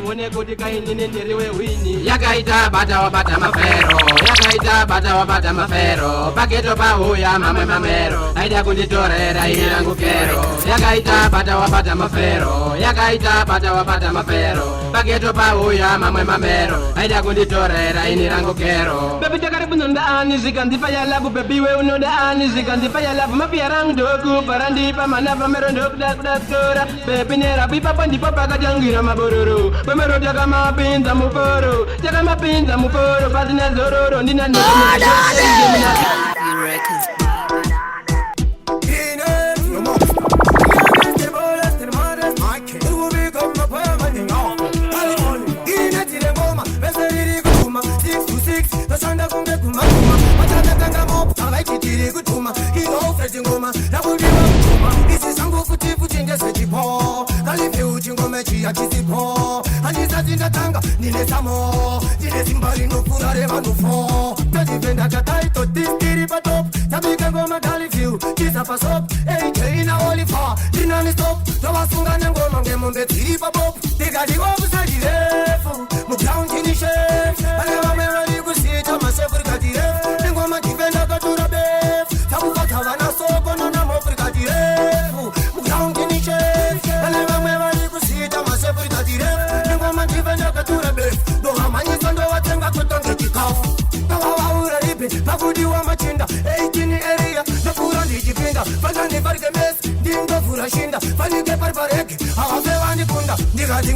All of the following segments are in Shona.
tione kuti kainini ndiriwe wini. Yakaita bata wabata mafero, yakaita bata wabata mafero. Paketo pauya mamwe mamero, aida kunditorera ini rangu kero. Yakaita bata wabata mafero, yakaita bata wabata mafero. Paketo pauya mamwe mamero, aida kunditorera ini rangu kero. Baby takaribu nonda ani zikandipa ya labu, baby we unonda ani zikandipa ya labu. Mapia rangu doku parandipa manava mero ndoku dakura. Baby nera pipa pandipa paka jangira mabororo. Pemero jaka mapinza muporo, jaka mapinza muporo. Patina zororo ndina nina.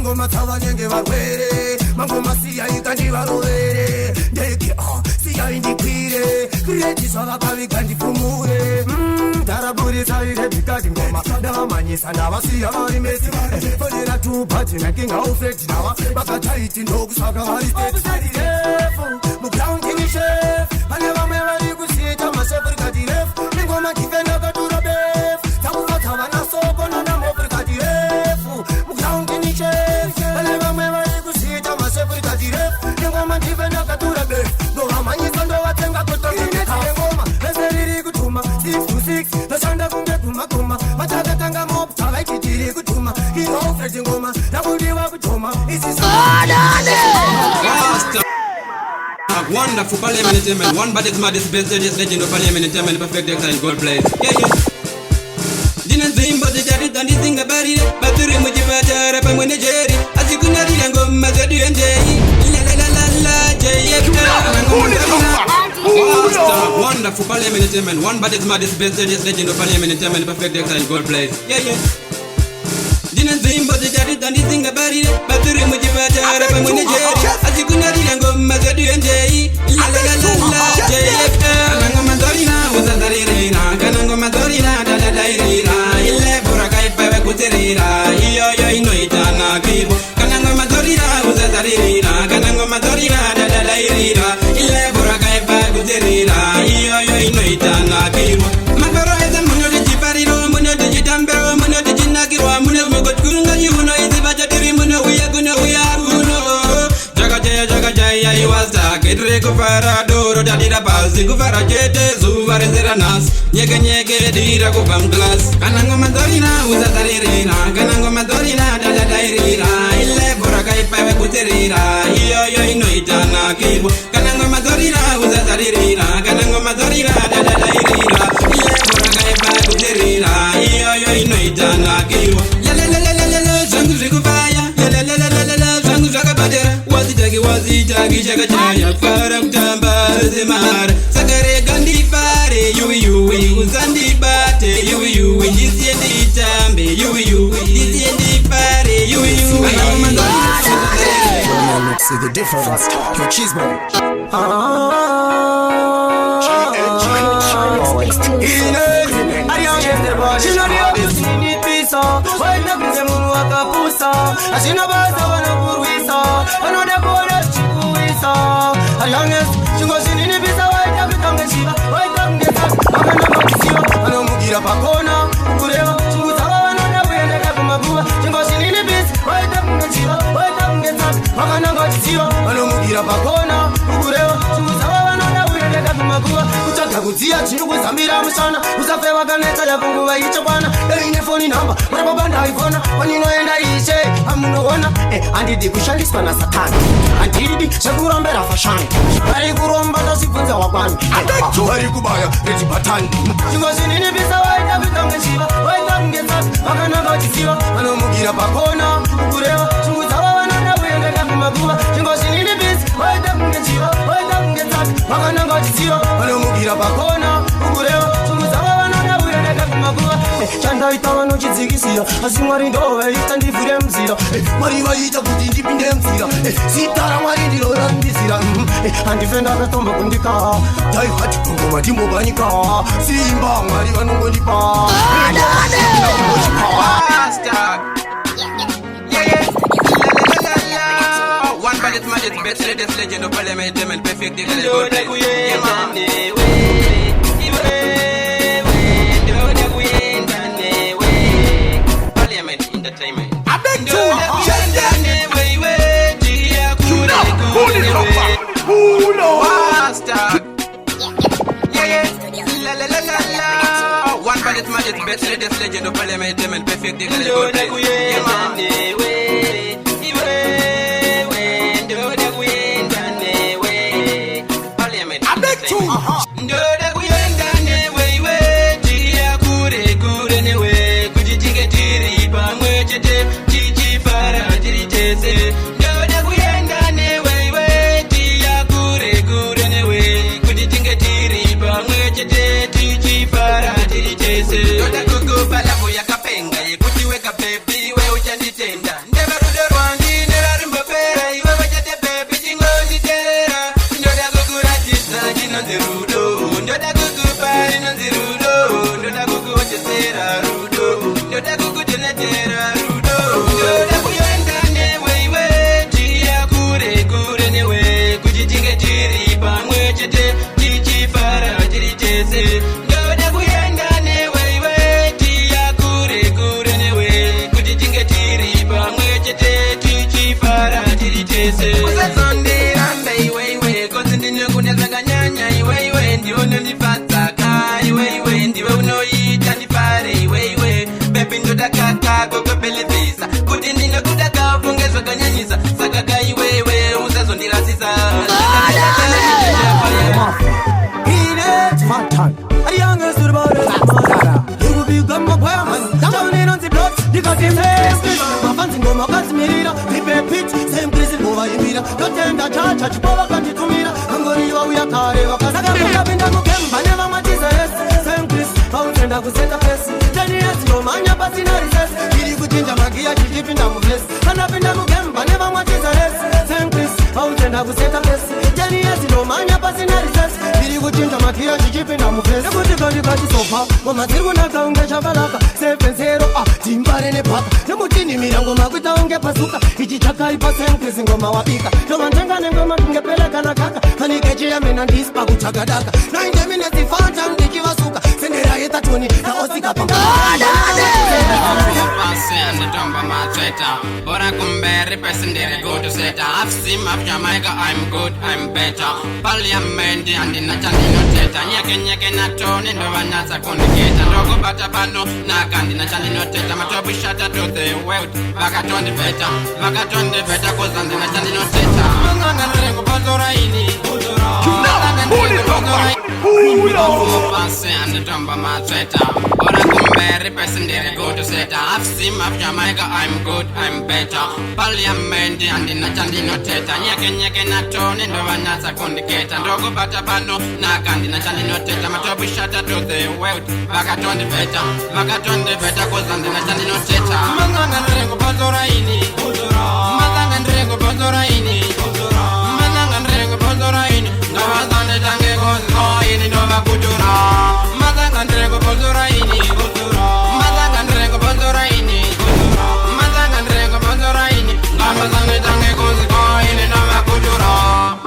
Ngoma tava nyenge varwere mangoma siya ikandi varovere ndeke siya indikwire kuretiswa vakaviga ndipumure taraburi saire bikati ngoma ndavamanyisa ndavasiya vari mesi fonera tupati nakinga ufredi nava vakataiti ndokusaka vari stetirefu mugroundini chef pane vamwe vari kusiita masefurikati refu nengoma kifenda katura befu takuvata vana soko nanamofurikati refu mugroundini chef ndivenda katura be ndo hamanyisa ndo watenga kutoka Wonderful parliament, one but it's maddest, best, legend of parliament, perfect excellent gold place. Yeah. Didn't think but the daddy done this thing about it, but the room with you better up and when the jerry, as you could not even go, Mother D and J. Wonderful parliament, one but it's maddest, best, legend of parliament, perfect excellent gold place. Yeah. Didn't think but the daddy done this thing about it, but the room with you better up and when the jerry, as you could not even go, Mother D and J. Kanango madorina da dairira ile burakai pewe kutirira iyo ino itana kibo kanango madorina uzadarira kanango madorina da dairira ile burakai pewe kutirira iyo ino itana kibo mabero eza muno de jipariro muno de jitambero muno de jinagiro muno mogot kurunga yuno izibaja diri muno uyaguno jaga jaya iwasta kedre kufara doro dadira bazi kufara jete zuware zeranas nyege dira kufam glass kanango madorina uzadarira kanango madorina dada dairira ile boraka ipewe kutirira iyo ino itana kibo kanango madorina uzadarira kanango madorina dada dairira ile boraka ipewe kutirira iyo ino itana kibo zangu zikufaya zangu zakabadera wazitagi chakachaya fara kutamba zemara sakare gandifare yuwi uzandibate yuwi ndisiye nditambe yuwi ndisiye ndifare yuwi See the difference. Your cheese bone. Kutia chungu zambira msana usafewa kaneta ya kungu wa icho bwana ine phone number mara banda iphone waninoenda ishe amunoona andidi kushandiswa na satani andidi chakurombera fashani ari kuromba tasifunza wakwani ari kubaya eti batani chingozi nini bisa waita kutangeshiva waita kungesa wakana ngachisiva anomugira pakona kurewa chungu zawa vanona kuendeka kumakuva chingozi nini bisa waita kungeshiva waita kungesa wakana ngachisiva anomugira pakona kurewa chungu zawa vanona kuendeka kumakuva chandaita vanochidzikisira asi mwari ndove ita ndivhure mzira mwari vaita kuti ndipinde mzira zita ramwari ndilorandizira handife ndakatomba kundika daihati kongoma timbobanyika simba mwari vanongondipa best latest legend of parliament and perfect parliament entertainment. I beg to one ballet magic best latest legend of parliament and perfect Nda chacha chipova kanditumira Angoriwa uyakare wakasaka Mukapinda kukemba neva matiza yes Same Chris, pautenda kuseta pesi 10 years yomanya pasina recess Kiri kuchinja magia chichipinda mufesi Kanapinda kukemba neva matiza yes Same Chris, pautenda kuseta pesi 10 years yomanya pasina recess Kiri kuchinja magia chichipinda mufesi Nekuti kandikati sofa Ngomaziri kunaka unge chabalaka 7-0 timbare nepaka Nemutini mirango makuita unge pasuka Ichi chaka ipa Same Chris ngoma wapika Noma ntenga nengoma ngepeleka na kaka Kanikechi ya mena dispa kuchagadaka 9 minutes ifanta mdiki wasuka Sendera yeta tuni na osika panga Tomba matweta Bora kumberi pesendere go to seta I've seen of Jamaica, I'm good, I'm better Parliamenti andina chandino teta Nyeke na toni ndo wanasa kundiketa Ndogo bata pano na kandina chandino teta Matobu shata to the world Vakatondi veta Kuzandina chandino teta Manganga nrengo pozora ini Tomba matweta Bora kumberi pesendere go to seta I've seen of Jamaica, I'm good, I'm better Parliamenti andina chandino teta Nyeke na toni ndo wanasa kundiketa Ndogo bata pano na kandina chandino teta Matobu shata to the world Vakatondi veta Kuzandina chandino teta Manganga nrengo pozora ini Manganga nrengo pozora ini Manganga nrengo pozora ini Ndawazane tange kozi ini Ndova kujura Manganga nrengo pozora ini Manganga nrengo pozora ini Manganga nrengo pozora ini Ndawazane tange kozi ini Ndova kujura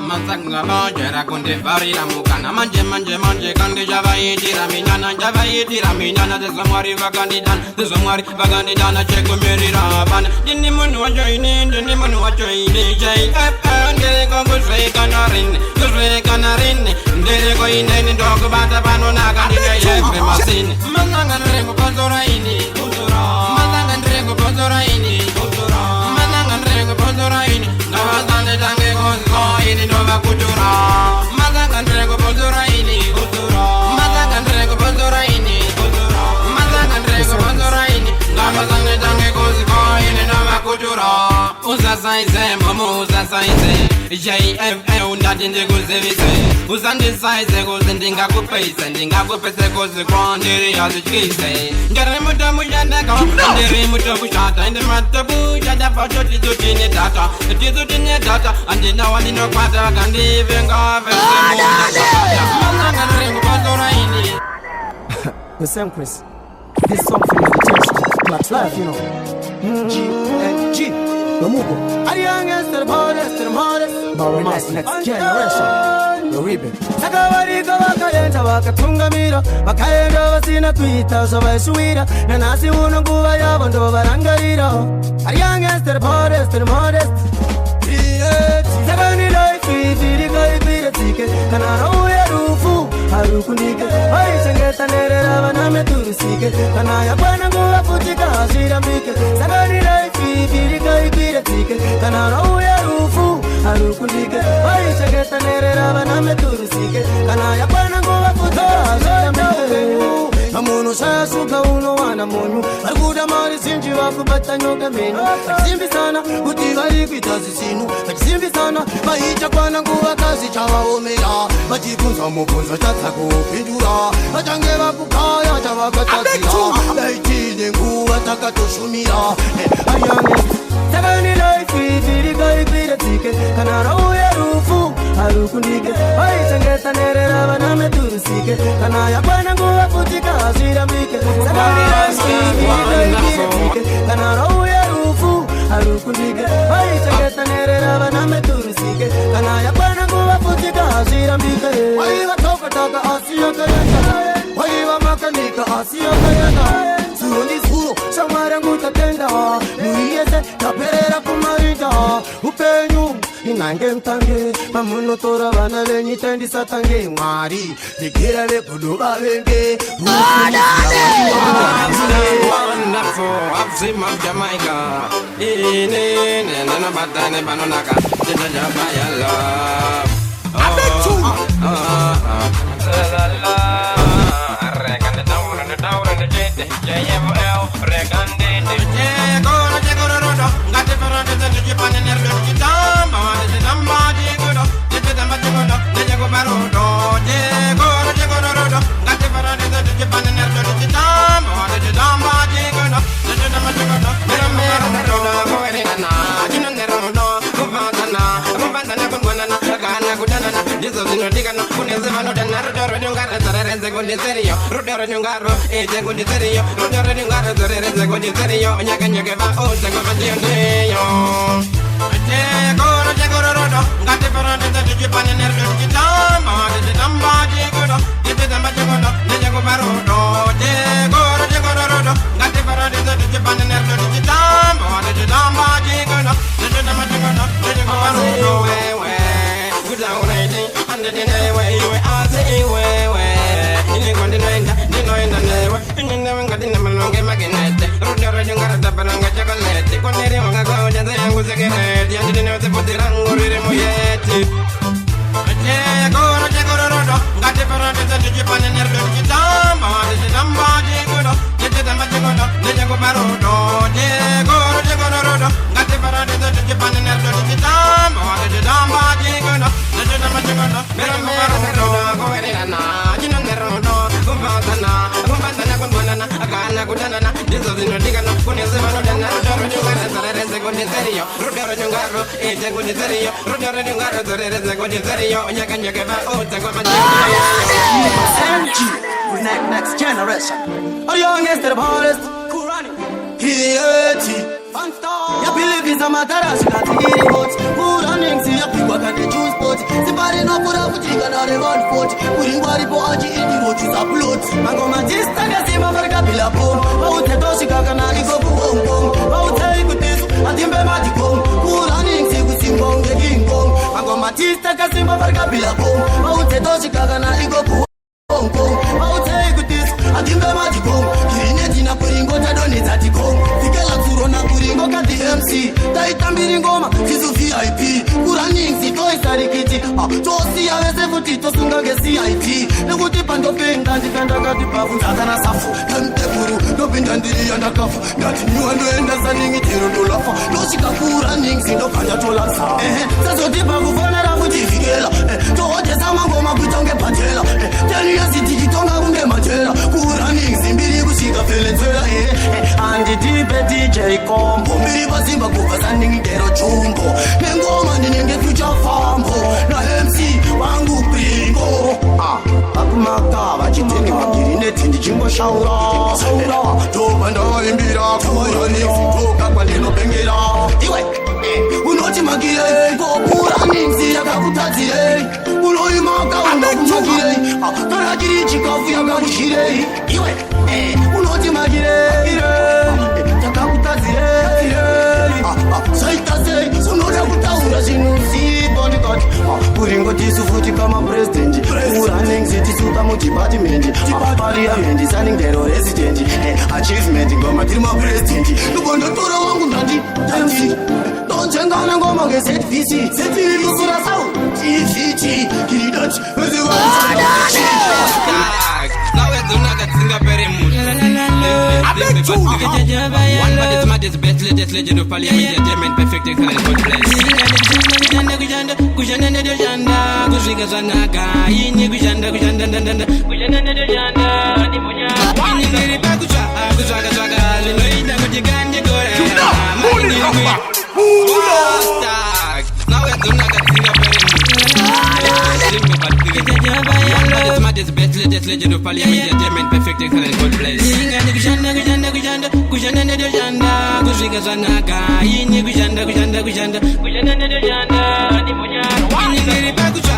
Manganga bojera kundi varira mukana Manje kandi java yitira minana Tezomwari vagandidan Cheku meri raban Dini munu wajoini JFN Ndere kongu Guzwe kanarin Ndere ko ineni Ndogo bata pano nagandine Yefe masini Manganga nrengo pozora ini Manganga nrengo pozora ini Manganga nrengo pozora ini Ndawazane tange kozi ini Ndova kujura Manganga nrengo pozora ini Manganga nrengo pozora ini Manganga nrengo pozora ini Ndawazane tange kozi ini Ndova kujura Uzasaize momo uzasaize JFL ndati ndikuzivise Uzandisaize kuzi ndingakupese kuzi kwandiri yazichikise Ndiri muto mujandeka Ndiri muto kushata Ndi matobu jadafa tizutine data Andina wanino kwata Kandivenga Manganga nrengo pozora ini The Same Chris. This song for meditation Black's life, you know G The Mugo Are the youngest, the modest Baramas, next generation The Ribbon Sakawarika wakayenta wakatungamira Wakayenda wasina twita Sobaisuira Nanasi unanguva yabo ndo barangarira Are the youngest, the modest Sakani life, virika ipira tike Kanara uya rufu, harukundike Waishengeta nerera waname turusike Kanaya kwana nguwa futika hasira mbike Sakani life, virika ipira tike Kanara uya rufu, harukundike Waishengeta nerera waname turusike Kanaya kwana nguwa futika hasira mbike Amono shasuka uno wana monyu Arguda mari sinji wakubata nyoka menu Akisimbi sana kuti varikuitazi sinu Akisimbi sana mahicha kwana nguwa kazi chawa omega Majikunza mukunza chatako pinjura Machange wakukaya chawa katasira Laitine nguwa takatoshumira Ariane Sakani life virika ipira tike Kanara uya rufu harukundike Waishengeta nerera waname turusike Kanaya kwana nguwa futika hasira mbike Sakani life virika ipira tike Kanara uya rufu harukundike Waishengeta nerera waname turusike Kanaya kwana nguwa futika hasira mbike Waiwa toka taka asiya kayenda Waiwa makanika asiya kayenda Surundi suru shamara ngutatenda Muriese taperera kumarita Upenyu inange mtange Mamuno tora vana venyi tendi satange Mwari Nigira ve kuduba venge Wonderful, I've seen of Jamaica Nana batane banonaka Jita jaba ya love Regan the town and the jet JFL Regan the Got the Japan and the Japan kunezema nodana rodoro nyungaro zorereze kundiseriyo rodoro nyungaro ete kundiseriyo rodoro nyungaro zorereze kundiseriyo nyake nyake ba ose kwamatiyo Jegoro rodo, ngati parante da jipane nerdo jitamba, jitamba jegoro, jitamba jegoro, jegoro barodo. Jegoro rodo, ngati parante da jipane nerdo jitamba, jitamba jegoro, jitamba jegoro, jegoro barodo. We, good already, and the way you are saying we. Ini kontinenta, dinoenda newe, ini newe ngati nemalonge maginete. Rodoro nyungara taparanga chocolate, koneri wanga kwa ujanza yangu sekereti. Andi newe sepotirangu rire moyeti. Jegoro rodo, ngati parante za jipane nerdo jitamba, jitamba jegoro, jitamba jegoro, jegoro barodo. Jegoro rodo, ngati parante za jipane nerdo jitamba, jitamba jegoro, jitamba jegoro, jegoro barodo. Goverina, jinongerodo, kumpatana kunbonana, akana kutanana, dizo zinodigana, kunezema nodana, rodoro nyungara zorereze kundiseriyo, rodoro nyungaro ete kundiseriyo, rodoro nyungaro zorereze kundiseriyo, nyaka nyaka ba ose kwamatiyo. Next generation. Are you youngest to the hardest? Kieti. Ya believe za matarashi kati hili hoti Kura ningsi ya pigwa kati juice pot Sipari no kura kuchika na reward pot Kuri wari po aji indi rochi za plot Mango majista kasima varga bila pom Baute toshi kaka na iko buhong pong Baute ikutisu atimbe majikong Kura ningsi kusimbong de king kong Mango majista kasima varga bila pom Baute toshi kaka na iko buhong pong Baute ikutisu atimbe majikong Kirine tina kuringo tadoni zatikong Fikela turo na kuringo kati MC Taitambiri ngoma kizu VIP Kura ningsi toi sarikiti Tosi ya wese futi tosunga ge CIT Nekuti pando penga ndikanda kati pafu Ndaka na safu kante kuru Nopinda ndiri yanda kafu Ndati nyua ndoenda saningi tiro ndolafa Noshika kura ningsi ndopanja tolasa Saso tipa kufonera futi fikela Tohoje sama ngoma kuchonge patela Teni ya siti kitonga kunge matela Kura ningsi mbiri kushika felenzela Andi tipe DJ Kombo Mbiri bazimba kufa saningi tero chumbo Nengoma ninenge future fambo Na MC wangu pringo Akumakaba chitenge magirine tindi chimbo shaura Toba ndawa imbira Kura ningsi toka kwa nilo pengera Iwe Unoti magire Kura ningsi yakakutazire Unoimaka unokumagire Karajiri chikafu yakakushire Iwe Unoti magire Takakutazire Saitase Sunoda kutaura zinusi Bodyguard Kuringo tisu futi kama president Kura ningsi tisu kama department Parliament Saning dero resident Achievement ngoma tirima president Nukondo tora wangu nandi Tanti Donchengana ngoma ge set VC Set VC kusura sau TVT Kiridot Wezi wangu Now it's not singa very much. One but it's mad is best latest legend of parliament entertainment perfect in good place. Kujanda de janda kuzinga zanaga yini kujanda ni moja yini ngiri bakuza kuzaga linoida kujiganje gore now it's not singa very much. It's best latest legend of parliament entertainment perfect in good place. Kujanda de janda kuzinga zanaga yini kujanda ni moja yini ngiri bakuza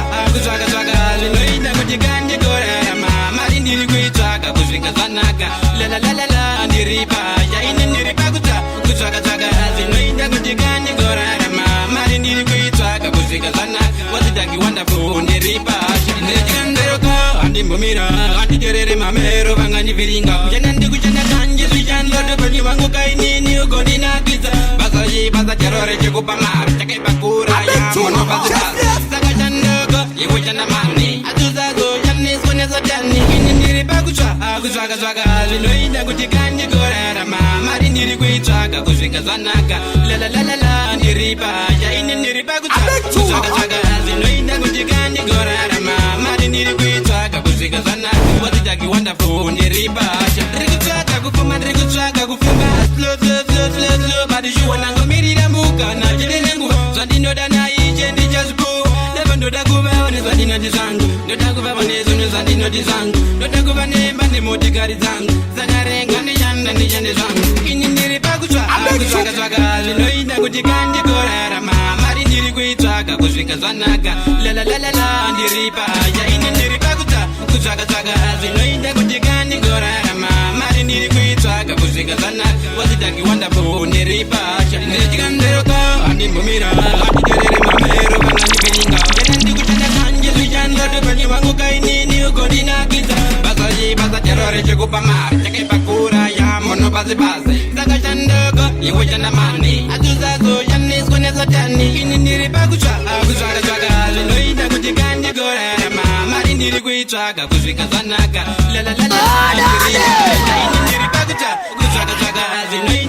linoida kujiganje gore mama ndiri kuitaka kuzinga zanaga la ndiripa ya yini ndiripa kuzaga linoida kujiganje gore mama ndiri kuitaka kuzinga zanaga wasitangi wonderful ndiripa Andi mumira, andi jerere mamero, vangani viringa Kujana kanje, sujanda, dopani wangu kainini, ugoni na giza Basaji, basa terore, chekupa maru, chake bakura ya mono basa Saka chandoko, yewo chanda mani Atuzago, jani, swanezo jani Kini niri bakucha, kuzwaga Linoida kutikanje korera, mama niri kuitaka, kuzinga zanaga La, niripa, ya ini niri bakucha Kuzwaga, linoida kutikanje korera, mama niri kuitaka Kuzinga zanaga, watitaki wonderful, niripa Rikuchaka kufuma Slow, badi shuwa nango mirira muka Na jene nengu, zandino dana ije ndi jazbu Never know that go well, it's what in the ndoda kuva pane zvinhu zvandinoti zvangu, ndoda kuva nemba nemotikari dzangu, saka renga ndishande zvangu. Ini ndiri pakutsvaga zvinoita kuti kandigorarama, mari ndiri kuitsvaga kusvika zvanaka, la ndiri paya. Ini ndiri pakutsvaga zvinoita kuti kandigorarama, mari ndiri kuitsvaga kusvika zvanaka, wasitaki wonderful ndiri pasha. Ndichikanzeroka handimbomira, handiterere mamero kana ndipenga, kana ndikushanda kanje zvichanza topanyi wangu kainini ugodinakidza, basa chero rechikupa mari chakipakura yamono basi saka shandoko iwe chanda mani atuzazo yaniswa nesatani. Ini ndiri pakutsvaga zvinoita kuti kandigorarama, mari ndiri kuitsvaga kusvika zvanaka, la ndiri pakutsvaga zvinoita